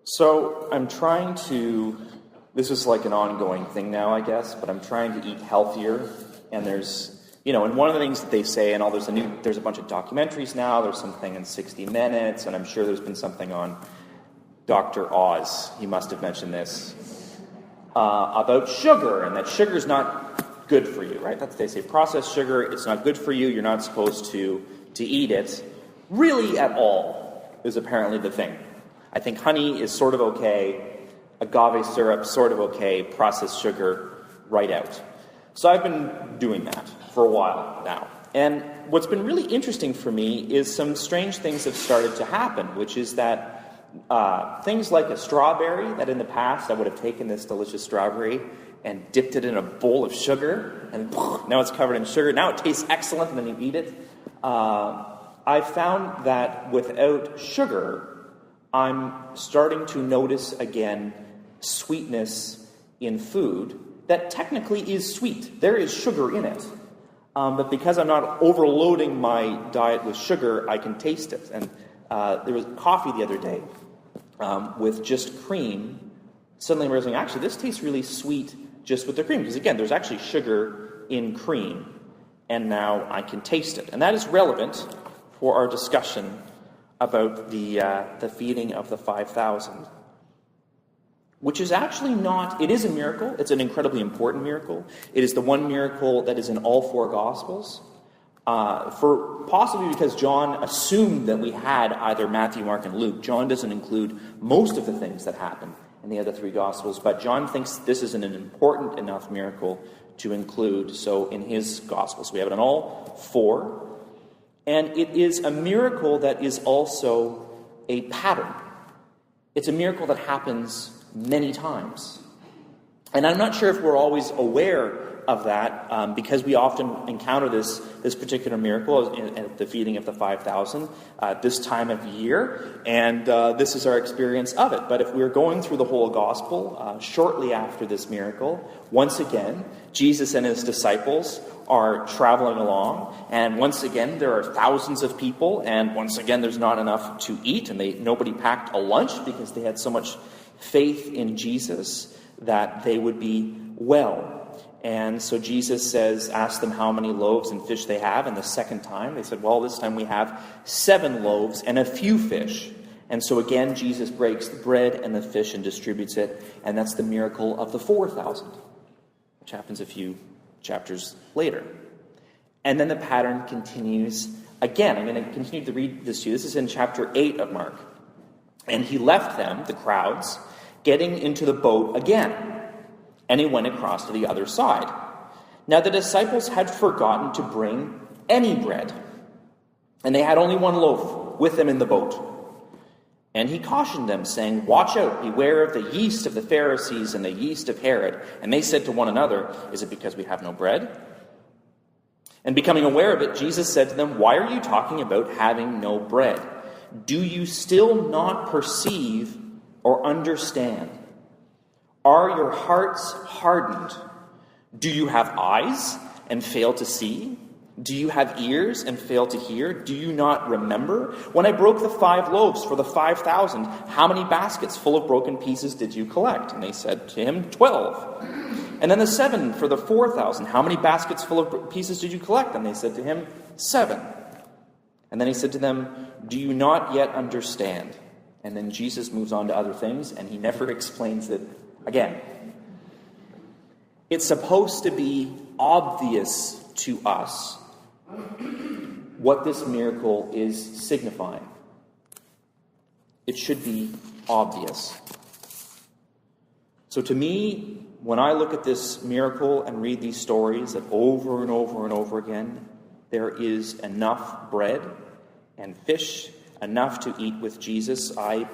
So I'm trying to, this is like an ongoing thing now, I guess, but I'm trying to eat healthier. And there's, and one of the things that they say, and there's a bunch of documentaries now, there's something in 60 Minutes, and I'm sure there's been something on Dr. Oz, he must have mentioned this, about sugar, and that sugar is not good for you, right? They say processed sugar, it's not good for you, you're not supposed to eat it, really at all, is apparently the thing. I think honey is sort of okay, agave syrup sort of okay, processed sugar right out. So I've been doing that for a while now. And what's been really interesting for me is some strange things have started to happen, which is that things like a strawberry, that in the past I would have taken this delicious strawberry and dipped it in a bowl of sugar, and now it's covered in sugar. Now it tastes excellent, and then you eat it. I found that without sugar, I'm starting to notice again sweetness in food that technically is sweet. There is sugar in it. But because I'm not overloading my diet with sugar, I can taste it. And there was coffee the other day with just cream. Suddenly I'm realizing, actually, this tastes really sweet just with the cream. Because again, there's actually sugar in cream. And now I can taste it. And that is relevant for our discussion about the feeding of the 5,000. Which is actually not, it is a miracle. It's an incredibly important miracle. It is the one miracle that is in all four Gospels. Possibly because John assumed that we had either Matthew, Mark, and Luke. John doesn't include most of the things that happen in the other three Gospels, but John thinks this is an important enough miracle to include, so in his Gospels. We have it in all four. And it is a miracle that is also a pattern. It's a miracle that happens many times. And I'm not sure if we're always aware of that, because we often encounter this particular miracle at the feeding of the 5,000 this time of year, and this is our experience of it. But if we're going through the whole gospel, shortly after this miracle, once again, Jesus and his disciples are traveling along, and once again there are thousands of people, and once again there's not enough to eat, and nobody packed a lunch because they had so much faith in Jesus that they would be well. And so Jesus asks them how many loaves and fish they have, and the second time they said, well, this time we have 7 loaves and a few fish. And so again, Jesus breaks the bread and the fish and distributes it, and that's the miracle of the 4,000, which happens a few chapters later. And then the pattern continues again. I'm going to continue to read this to you. This is in chapter 8 of Mark. And he left them, the crowds, getting into the boat again, and he went across to the other side. Now the disciples had forgotten to bring any bread, and they had only 1 loaf with them in the boat. And he cautioned them, saying, watch out, beware of the yeast of the Pharisees and the yeast of Herod. And they said to one another, is it because we have no bread? And becoming aware of it, Jesus said to them, why are you talking about having no bread? Do you still not perceive or understand? Are your hearts hardened? Do you have eyes and fail to see? Do you have ears and fail to hear? Do you not remember? When I broke the 5 loaves for the 5,000, how many baskets full of broken pieces did you collect? And they said to him, 12. And then the 7 for the 4,000, how many baskets full of pieces did you collect? And they said to him, 7. And then he said to them, do you not yet understand? And then Jesus moves on to other things, and he never explains it again. It's supposed to be obvious to us what this miracle is signifying. It should be obvious. So to me, when I look at this miracle and read these stories that over and over and over again, there is enough bread and fish, enough to eat with Jesus, I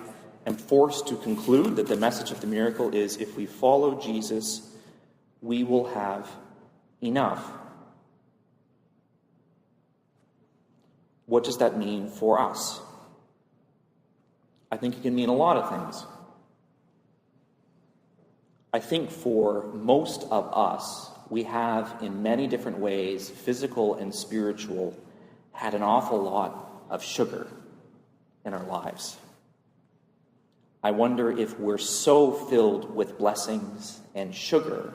am forced to conclude that the message of the miracle is if we follow Jesus, we will have enough. What does that mean for us? I think it can mean a lot of things. I think for most of us, we have, in many different ways, physical and spiritual, had an awful lot of sugar in our lives. I wonder if we're so filled with blessings and sugar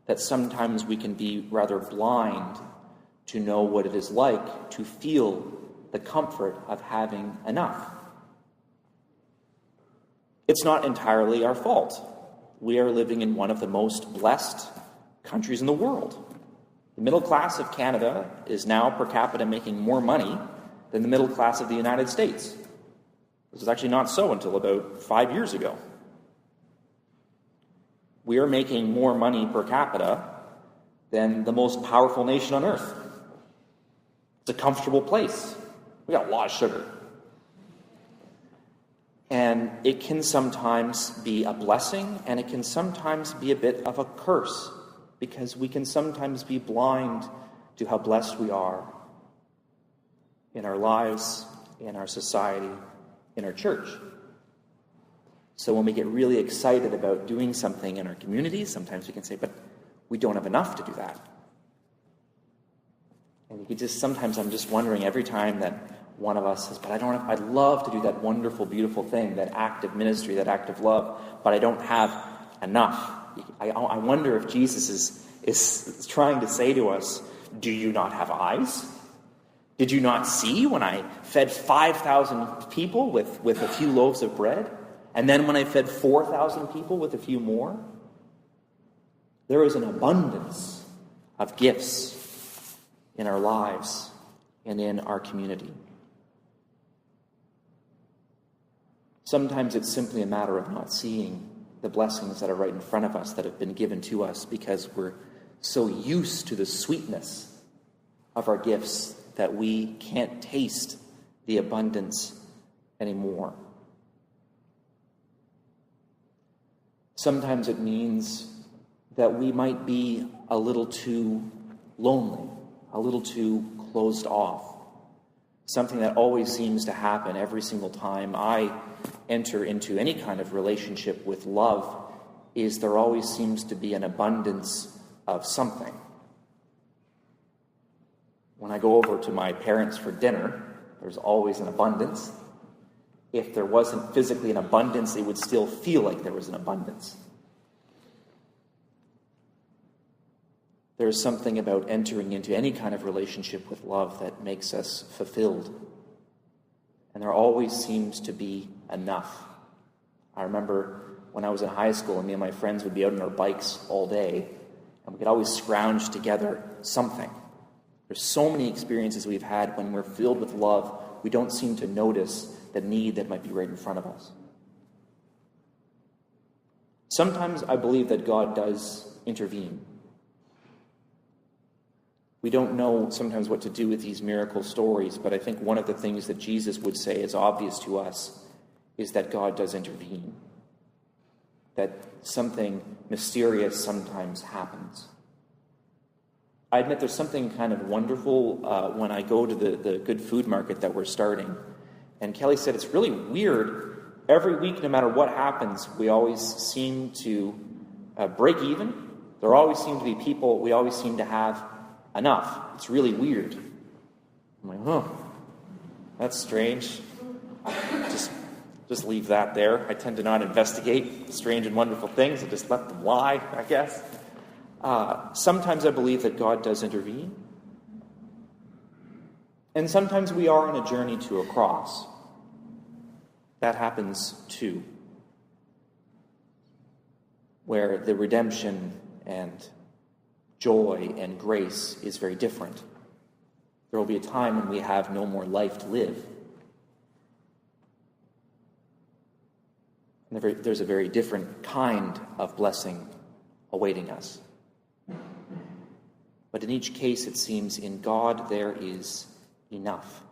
that sometimes we can be rather blind to know what it is like to feel the comfort of having enough. It's not entirely our fault. We are living in one of the most blessed countries in the world. The middle class of Canada is now per capita making more money than the middle class of the United States. This was actually not so until about 5 years ago. We are making more money per capita than the most powerful nation on earth. It's a comfortable place. We got a lot of sugar. And it can sometimes be a blessing, and it can sometimes be a bit of a curse, because we can sometimes be blind to how blessed we are in our lives, in our society, in our church. So when we get really excited about doing something in our communities, sometimes we can say, but we don't have enough to do that. And you could just, sometimes I'm just wondering every time that one of us says, but I'd love to do that wonderful, beautiful thing, that act of ministry, that act of love, but I don't have enough. I wonder if Jesus is trying to say to us, do you not have eyes? Did you not see when I fed 5,000 people with a few loaves of bread? And then when I fed 4,000 people with a few more? There is an abundance of gifts in our lives and in our community. Sometimes it's simply a matter of not seeing the blessings that are right in front of us, that have been given to us, because we're so used to the sweetness of our gifts that we can't taste the abundance anymore. Sometimes it means that we might be a little too lonely, a little too closed off. Something that always seems to happen every single time I enter into any kind of relationship with love is there always seems to be an abundance of something. When I go over to my parents for dinner, there's always an abundance. If there wasn't physically an abundance, it would still feel like there was an abundance. There's something about entering into any kind of relationship with love that makes us fulfilled. And there always seems to be enough. I remember when I was in high school and me and my friends would be out on our bikes all day, and we could always scrounge together something. There's so many experiences we've had when we're filled with love, we don't seem to notice the need that might be right in front of us. Sometimes I believe that God does intervene. We don't know sometimes what to do with these miracle stories, but I think one of the things that Jesus would say is obvious to us is that God does intervene. That something mysterious sometimes happens. I admit there's something kind of wonderful when I go to the good food market that we're starting. And Kelly said it's really weird. Every week, no matter what happens, we always seem to break even. There always seem to be people, we always seem to have enough. It's really weird. I'm like, that's strange. Just leave that there. I tend to not investigate strange and wonderful things. I just let them lie, I guess. Sometimes I believe that God does intervene. And sometimes we are on a journey to a cross. That happens too. Where the redemption and joy and grace is very different. There will be a time when we have no more life to live. And there's a very different kind of blessing awaiting us. But in each case, it seems in God there is enough.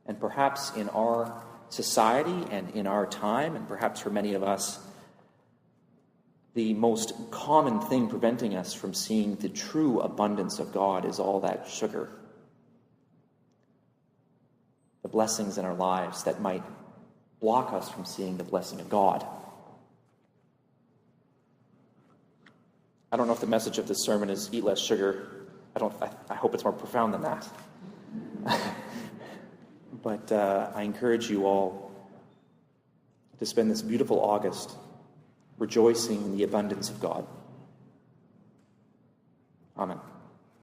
And perhaps in our society and in our time, and perhaps for many of us, the most common thing preventing us from seeing the true abundance of God is all that sugar. The blessings in our lives that might block us from seeing the blessing of God. I don't know if the message of this sermon is eat less sugar. I hope it's more profound than that. But I encourage you all to spend this beautiful August rejoicing in the abundance of God. Amen.